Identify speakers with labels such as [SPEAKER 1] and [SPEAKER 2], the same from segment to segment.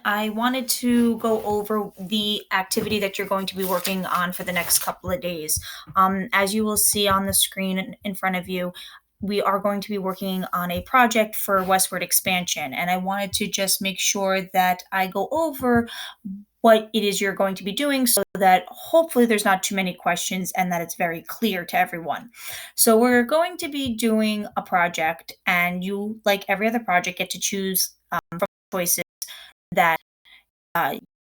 [SPEAKER 1] I wanted to go over the activity that you're going to be working on for the next couple of days. As you will see on the screen in front of you, we are going to be working on a project for Westward expansion, and I wanted to just make sure that I go over what it is you're going to be doing so that hopefully there's not too many questions and that it's very clear to everyone. So, we're going to be doing a project, and you, like every other project, get to choose from choices that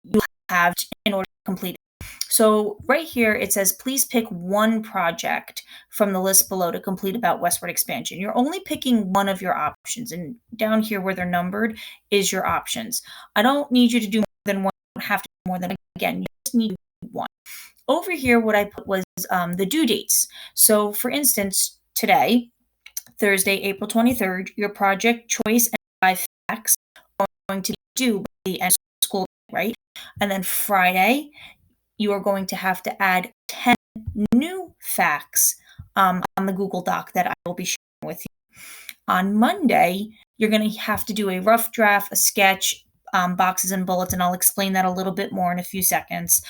[SPEAKER 1] you have in order to complete it. So right here it says, please pick one project from the list below to complete about Westward expansion. You're only picking one of your options, and down here where they're numbered is your options. I don't need you to do more than one. You don't have to do more than again. You just need one. Over here, what I put was the due dates. So for instance, today, Thursday, April 23rd, your project choice and 5 facts are going to be due by the end of school, right? And then Friday, you are going to have to add 10 new facts on the Google Doc that I will be sharing with you. On Monday, you're going to have to do a rough draft, a sketch, boxes and bullets, and I'll explain that a little bit more in a few seconds.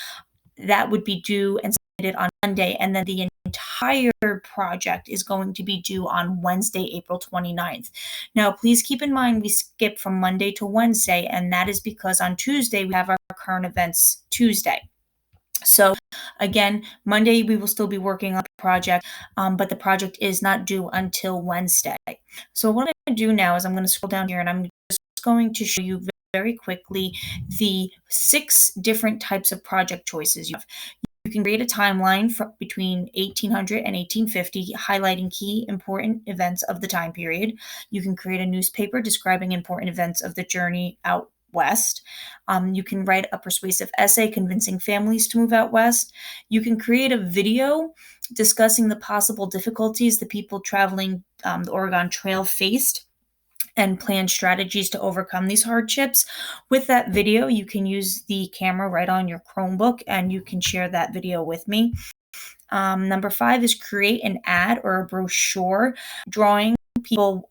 [SPEAKER 1] That would be due and submitted on Monday, and then the entire project is going to be due on Wednesday, April 29th. Now, please keep in mind we skip from Monday to Wednesday, and that is because on Tuesday we have our current events Tuesday. So again, Monday we will still be working on the project, but the project is not due until Wednesday. So what I'm going to do now is I'm going to scroll down here and I'm just going to show you very quickly the 6 different types of project choices you have. You can create a timeline between 1800 and 1850, highlighting key important events of the time period. You can create a newspaper describing important events of the journey out west. You can write a persuasive essay convincing families to move out west. You can create a video discussing the possible difficulties the people traveling the Oregon Trail faced and plan strategies to overcome these hardships. With that video, you can use the camera right on your Chromebook and you can share that video with me. Number 5 is create an ad or a brochure people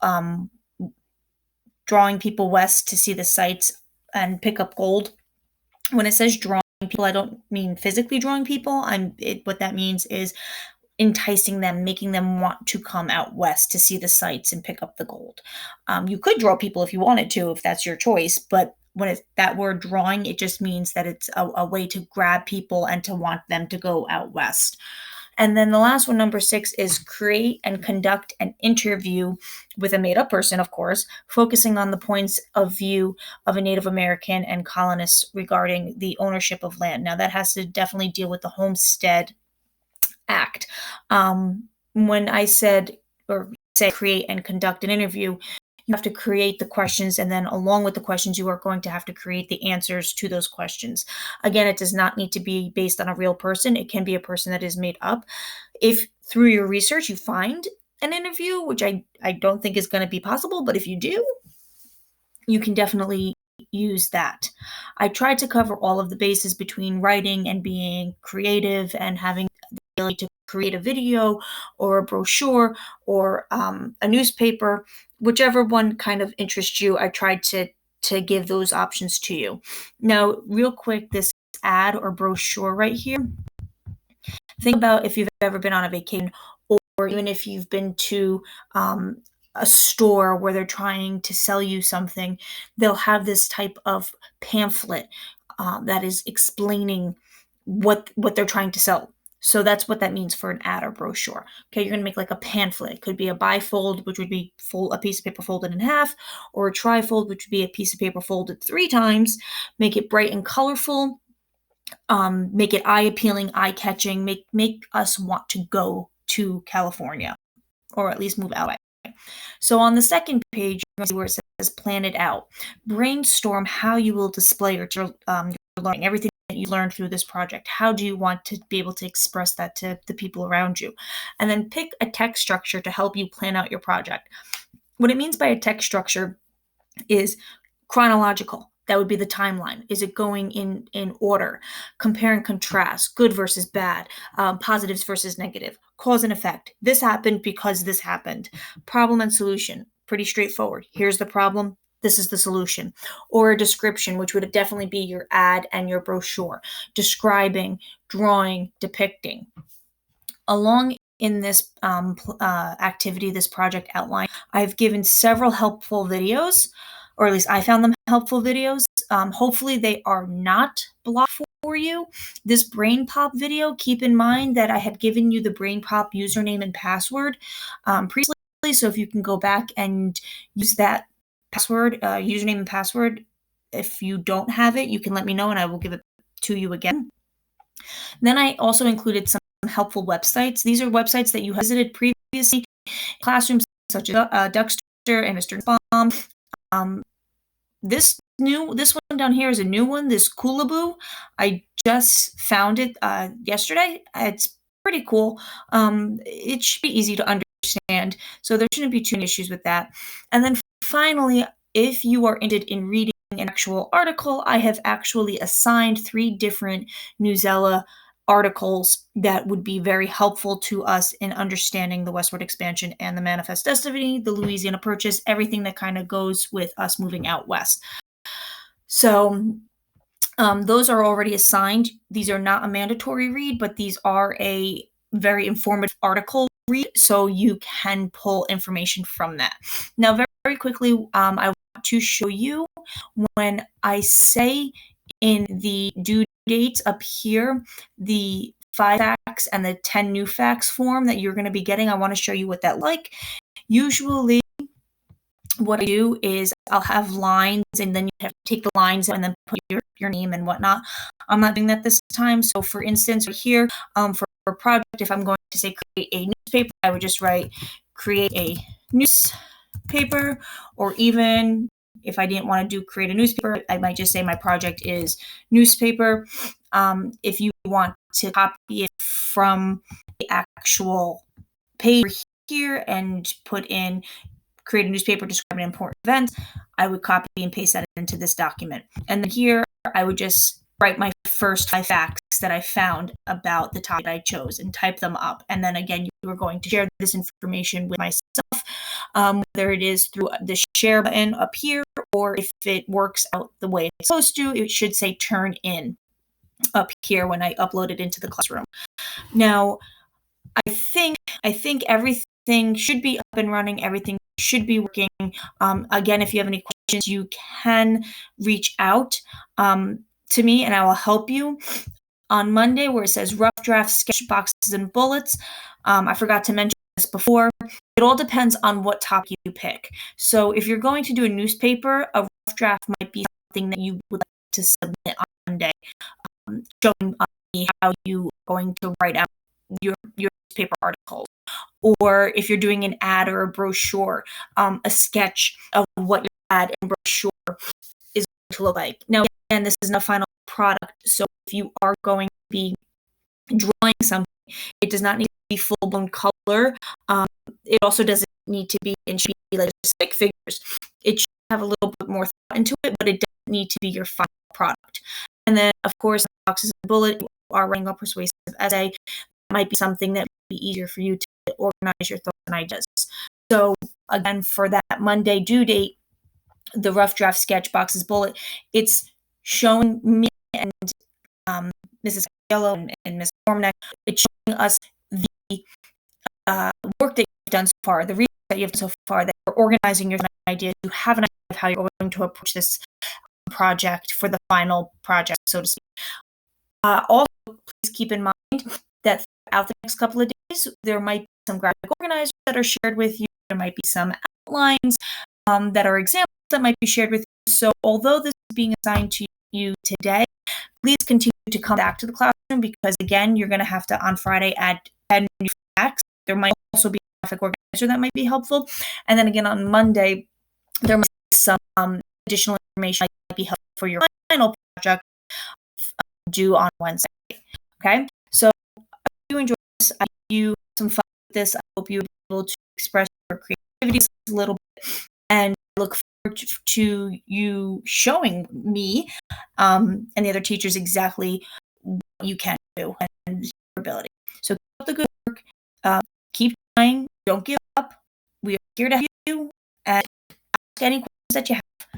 [SPEAKER 1] drawing people west to see the sights and pick up gold. When it says drawing people, I don't mean physically drawing people. What that means is enticing them, making them want to come out west to see the sights and pick up the gold. You could draw people if you wanted to, if that's your choice, but when it's that word drawing, it just means that it's a way to grab people and to want them to go out west. And then the last one, number 6, is create and conduct an interview with a made-up person, of course, focusing on the points of view of a Native American and colonists regarding the ownership of land. Now, that has to definitely deal with the Homestead Act. When I said or say create and conduct an interview, you have to create the questions, and then along with the questions, you are going to have to create the answers to those questions. Again, it does not need to be based on a real person. It can be a person that is made up. If through your research you find an interview, which I don't think is going to be possible, but if you do, you can definitely use that. I tried to cover all of the bases between writing and being creative and having the ability to create a video or a brochure or a newspaper, whichever one kind of interests you. I tried to give those options to you. Now, real quick, this ad or brochure right here, think about if you've ever been on a vacation or even if you've been to a store where they're trying to sell you something. They'll have this type of pamphlet that is explaining what they're trying to sell. So that's what that means for an ad or brochure. Okay, you're going to make like a pamphlet. It could be a bifold, which would be a piece of paper folded in half, or a trifold, which would be a piece of paper folded 3 times. Make it bright and colorful. Make it eye-appealing, eye-catching. Make us want to go to California, or at least move out. So on the second page, you're going to see where it says plan it out. Brainstorm how you will display your learning, everything that you learned through this project. How do you want to be able to express that to the people around you? And then pick a text structure to help you plan out your project. What it means by a text structure is chronological. That would be the timeline. Is it going in order? Compare and contrast, good versus bad, positives versus negative, cause and effect. This happened because this happened. Problem and solution, pretty straightforward. Here's the problem. this is the solution. Or a description, which would definitely be your ad and your brochure, describing, drawing, depicting. Along in this activity, this project outline, I've given several helpful videos, or at least I found them helpful videos. Hopefully, they are not blocked for you. This Brain Pop video, keep in mind that I had given you the Brain Pop username and password previously, so if you can go back and use that password, username and password. If you don't have it, you can let me know and I will give it to you again. Then I also included some helpful websites. These are websites that you have visited previously, classrooms such as Duckster and Mr. Bomb. This one down here is a new one. This Coolaboo, I just found it yesterday. It's pretty cool. It should be easy to understand, so there shouldn't be too many issues with that. And then finally, if you are interested in reading an actual article, I have actually assigned 3 different Newsella articles that would be very helpful to us in understanding the westward expansion and the manifest destiny, the Louisiana Purchase, everything that kind of goes with us moving out west. So those are already assigned. These are not a mandatory read, but these are a very informative article read, so you can pull information from that. Now, very, very quickly, I want to show you when I say in the due dates up here, the 5 facts and the 10 new facts form that you're going to be getting. I want to show you what that like. Usually, what I do is I'll have lines, and then you have to take the lines and then put your name and whatnot. I'm not doing that this time. So, for instance, right here, for a project, if I'm going to say create a newspaper, I would just write create a newspaper, or even if I didn't want to do create a newspaper, I might just say my project is newspaper. If you want to copy it from the actual page here and put in create a newspaper describing important events, I would copy and paste that into this document. And then here, I would just write my first 5 facts that I found about the topic I chose and type them up. And then again, you are going to share this information with myself, whether it is through the share button up here, or if it works out the way it's supposed to, it should say turn in up here when I upload it into the classroom. Now, I think everything should be up and running. Everything should be working. Again, if you have any questions, you can reach out to me and I will help you. On Monday, where it says rough draft, sketch boxes, and bullets, I forgot to mention this before. It all depends on what topic you pick. So if you're going to do a newspaper, a rough draft might be something that you would like to submit on Monday, showing me how you are going to write out your newspaper articles. Or if you're doing an ad or a brochure, a sketch of what your ad and brochure is going to look like. Now, again, this is not a final product, so if you are going to be drawing something, it does not need to be full-blown color. It also doesn't need to be in like stick figures. It should have a little bit more thought into it, but it doesn't need to be your final product. And then, of course, boxes and bullet, you are writing a persuasive essay. That might be something that would be easier for you to organize your thoughts and ideas. So again, for that Monday due date, the rough draft sketch boxes bullet, it's showing me and Mrs. Yellow and Ms. Formneck, it's showing us the work that you've done so far, the research that you've done so far, that you're organizing your ideas, you have an idea of how you're going to approach this project for the final project, so to speak. Also, please keep in mind that throughout the next couple of days, there might be some graphic organizers that are shared with you. There might be some outlines that are examples that might be shared with you. So although this is being assigned to you today, please continue to come back to the classroom, because again, you're going to have to on Friday add new facts. There might also be a graphic organizer that might be helpful. And then again on Monday, there might be some additional information that might be helpful for your final project due on Wednesday. Okay, so I hope you enjoy this. I hope you have some fun with this. I hope you're able to express your creativity a little bit, and I look forward to you showing me and the other teachers exactly what you can do and your ability. So keep up the good work. Keep trying. Don't give up. We are here to help you, and ask any questions that you have.